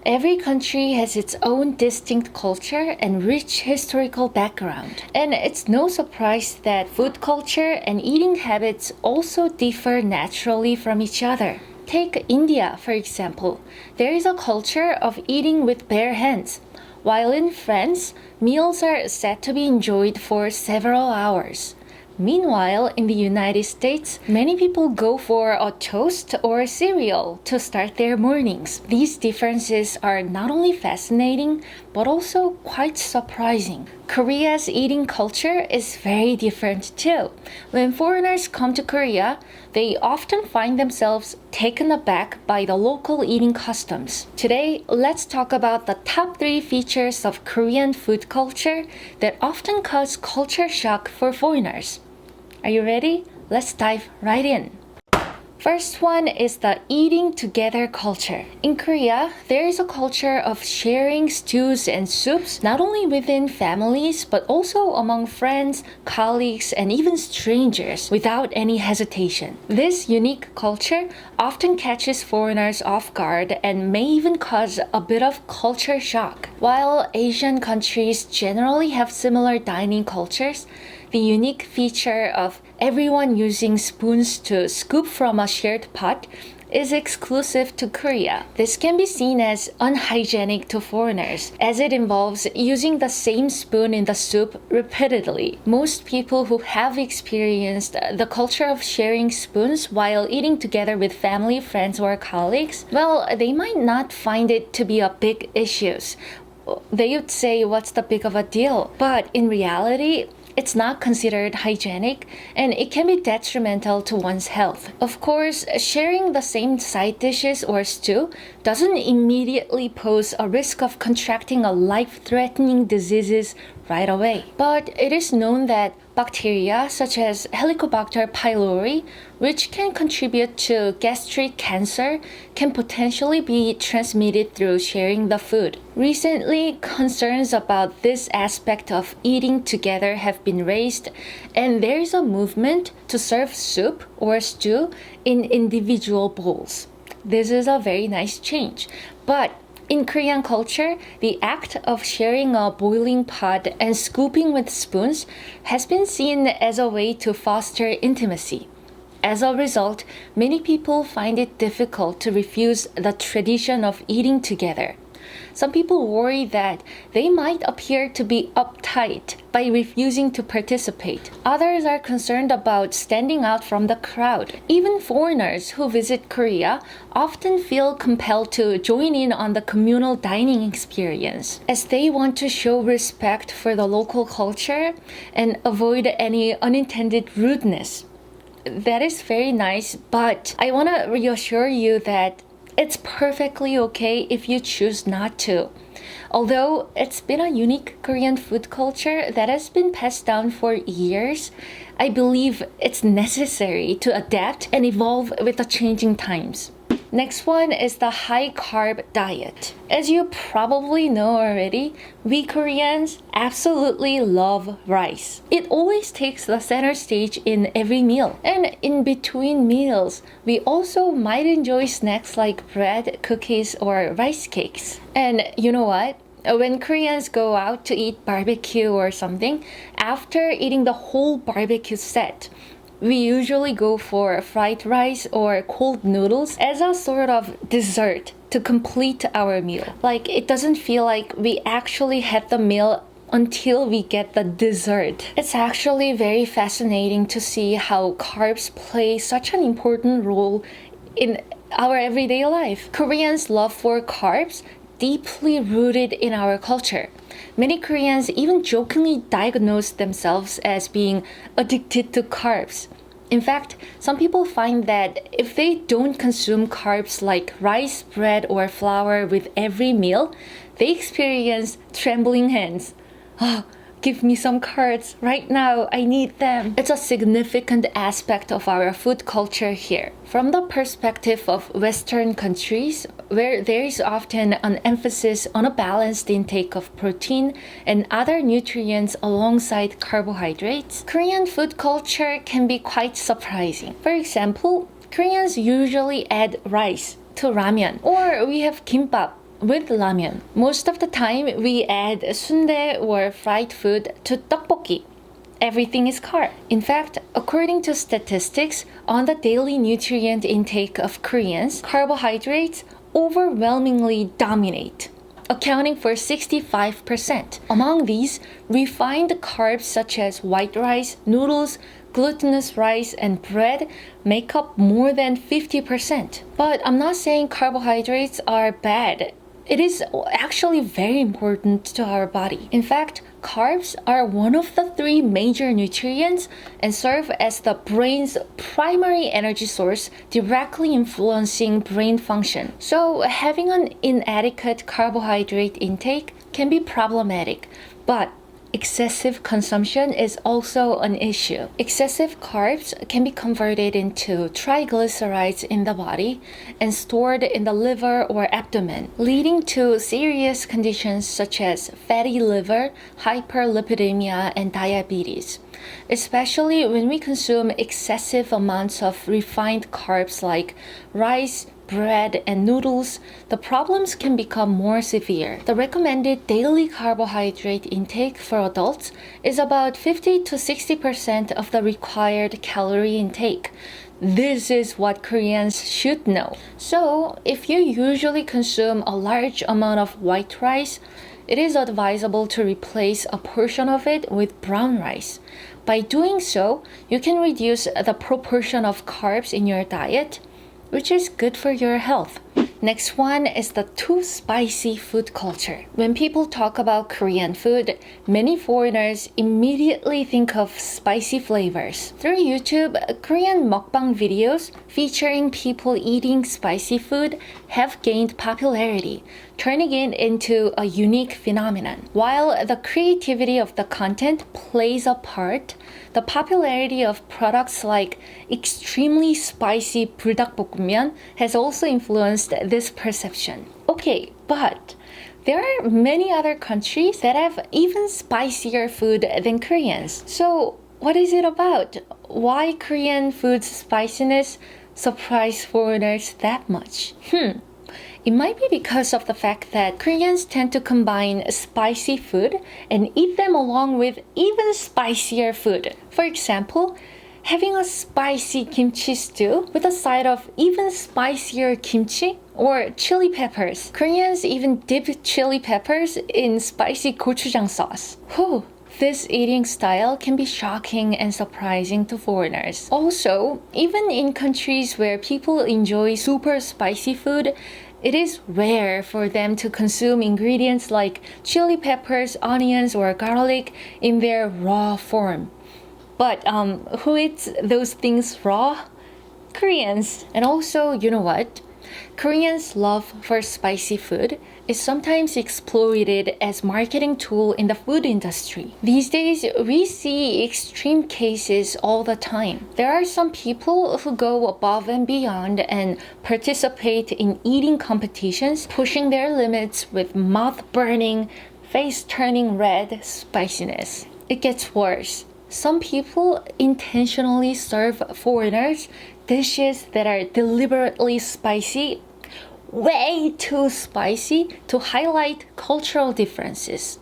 Every country has its own distinct culture and rich historical background. And it's no surprise that food culture and eating habits also differ naturally from each other. Take India, for example. There is a culture of eating with bare hands, while in France, meals are said to be enjoyed for several hours. Meanwhile, in the United States, many people go for a toast or cereal to start their mornings. These differences are not only fascinating, but also quite surprising. Korea's eating culture is very different too. When foreigners come to Korea, they often find themselves taken aback by the local eating customs. Today, let's talk about the top 3 features of Korean food culture that often cause culture shock for foreigners. Are you ready? Let's dive right in. First one is the eating together culture. In Korea, there is a culture of sharing stews and soups not only within families but also among friends, colleagues, and even strangers without any hesitation. This unique culture often catches foreigners off guard and may even cause a bit of culture shock. While Asian countries generally have similar dining cultures, the unique feature of everyone using spoons to scoop from a shared pot is exclusive to Korea. This can be seen as unhygienic to foreigners, as it involves using the same spoon in the soup repeatedly. Most people who have experienced the culture of sharing spoons while eating together with family, friends, or colleagues, well, they might not find it to be a big issue. They would say, what's the big of a deal? But in reality, it's not considered hygienic and it can be detrimental to one's health. Of course, sharing the same side dishes or stew doesn't immediately pose a risk of contracting a life-threatening diseases right away. But it is known that bacteria such as Helicobacter pylori, which can contribute to gastric cancer, can potentially be transmitted through sharing the food. Recently, concerns about this aspect of eating together have been raised, and there is a movement to serve soup or stew in individual bowls. This is a very nice change, but in Korean culture, the act of sharing a boiling pot and scooping with spoons has been seen as a way to foster intimacy. As a result, many people find it difficult to refuse the tradition of eating together. Some people worry that they might appear to be uptight by refusing to participate. Others are concerned about standing out from the crowd. Even foreigners who visit Korea often feel compelled to join in on the communal dining experience, as they want to show respect for the local culture and avoid any unintended rudeness. That is very nice, but I want to reassure you that it's perfectly okay if you choose not to. Although it's been a unique Korean food culture that has been passed down for years, I believe it's necessary to adapt and evolve with the changing times. Next one is the high-carb diet. As you probably know already, we Koreans absolutely love rice. It always takes the center stage in every meal. And in between meals, we also might enjoy snacks like bread, cookies, or rice cakes. And you know what? When Koreans go out to eat barbecue or something, after eating the whole barbecue set, we usually go for fried rice or cold noodles as a sort of dessert to complete our meal. Like, it doesn't feel like we actually had the meal until we get the dessert. It's actually very fascinating to see how carbs play such an important role in our everyday life. Koreans' love for carbs deeply rooted in our culture. Many Koreans even jokingly diagnose themselves as being addicted to carbs. In fact, some people find that if they don't consume carbs like rice, bread, or flour with every meal, they experience trembling hands. Oh, give me some carbs right now, I need them. It's a significant aspect of our food culture here. From the perspective of Western countries, where there is often an emphasis on a balanced intake of protein and other nutrients alongside carbohydrates, Korean food culture can be quite surprising. For example, Koreans usually add rice to ramen, or we have kimbap, with ramen. Most of the time, we add sundae or fried food to tteokbokki. Everything is carb. In fact, according to statistics on the daily nutrient intake of Koreans, carbohydrates overwhelmingly dominate, accounting for 65%. Among these, refined carbs such as white rice, noodles, glutinous rice, and bread make up more than 50%. But I'm not saying carbohydrates are bad. It is actually very important to our body. In fact, carbs are one of the 3 major nutrients and serve as the brain's primary energy source, directly influencing brain function. So having an inadequate carbohydrate intake can be problematic, but excessive consumption is also an issue. Excessive carbs can be converted into triglycerides in the body and stored in the liver or abdomen, leading to serious conditions such as fatty liver, hyperlipidemia, and diabetes. Especially when we consume excessive amounts of refined carbs like rice, bread, and noodles, the problems can become more severe. The recommended daily carbohydrate intake for adults is about 50 to 60% of the required calorie intake. This is what Koreans should know. So, if you usually consume a large amount of white rice, it is advisable to replace a portion of it with brown rice. By doing so, you can reduce the proportion of carbs in your diet, which is good for your health. Next one is the too spicy food culture. When people talk about Korean food, many foreigners immediately think of spicy flavors. Through YouTube, Korean mukbang videos featuring people eating spicy food have gained popularity, turning it into a unique phenomenon. While the creativity of the content plays a part, the popularity of products like extremely spicy 불닭볶음면 has also influenced this perception. Okay, but there are many other countries that have even spicier food than Koreans. So what is it about? Why Korean food's spiciness surprised foreigners that much? It might be because of the fact that Koreans tend to combine spicy food and eat them along with even spicier food. For example, having a spicy kimchi stew with a side of even spicier kimchi or chili peppers. Koreans even dip chili peppers in spicy gochujang sauce. This eating style can be shocking and surprising to foreigners. Also, even in countries where people enjoy super spicy food, it is rare for them to consume ingredients like chili peppers, onions, or garlic in their raw form. But who eats those things raw? Koreans. And also, you know what? Koreans' love for spicy food is sometimes exploited as marketing tool in the food industry. These days, we see extreme cases all the time. There are some people who go above and beyond and participate in eating competitions, pushing their limits with mouth-burning, face-turning red spiciness. It gets worse. Some people intentionally serve foreigners dishes that are deliberately spicy, way too spicy, to highlight cultural differences.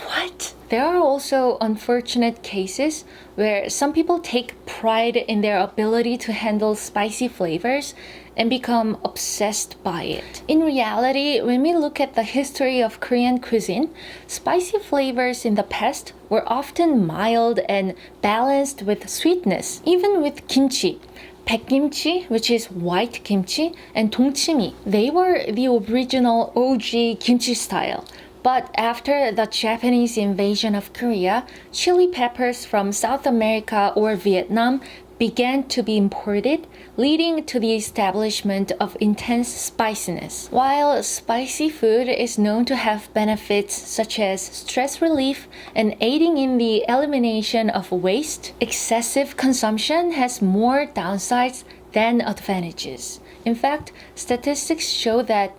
What? There are also unfortunate cases where some people take pride in their ability to handle spicy flavors and become obsessed by it. In reality, when we look at the history of Korean cuisine, spicy flavors in the past were often mild and balanced with sweetness, even with kimchi. 백김치, which is white kimchi, and 동치미. They were the original OG kimchi style. But after the Japanese invasion of Korea, chili peppers from South America or Vietnam began to be imported, leading to the establishment of intense spiciness. While spicy food is known to have benefits such as stress relief and aiding in the elimination of waste, excessive consumption has more downsides than advantages. In fact, statistics show that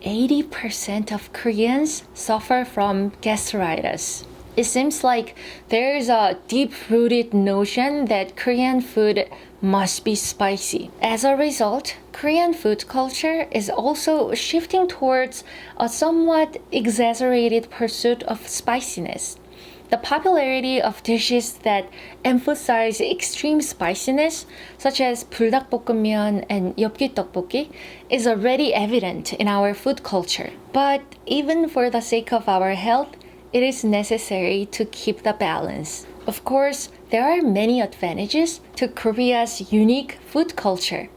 80% of Koreans suffer from gastritis. It seems like there's a deep-rooted notion that Korean food must be spicy. As a result, Korean food culture is also shifting towards a somewhat exaggerated pursuit of spiciness. The popularity of dishes that emphasize extreme spiciness, such as 불닭볶음면 and 엽기떡볶이, is already evident in our food culture. But even for the sake of our health, it is necessary to keep the balance. Of course, there are many advantages to Korea's unique food culture.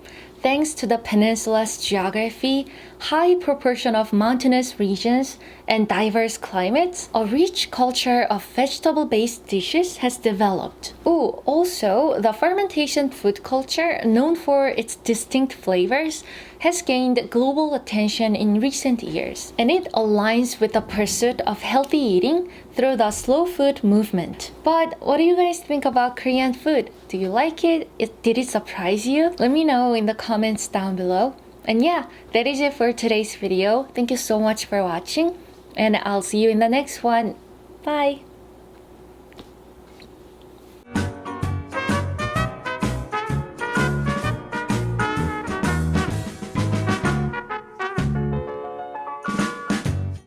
Thanks to the peninsula's geography, high proportion of mountainous regions, and diverse climates, a rich culture of vegetable-based dishes has developed. Oh, also, the fermentation food culture, known for its distinct flavors, has gained global attention in recent years, and it aligns with the pursuit of healthy eating through the slow food movement. But what do you guys think about Korean food? Do you like it? Did it surprise you? Let me know in the comments down below. And yeah, that is it for today's video. Thank you so much for watching, and I'll see you in the next one. Bye!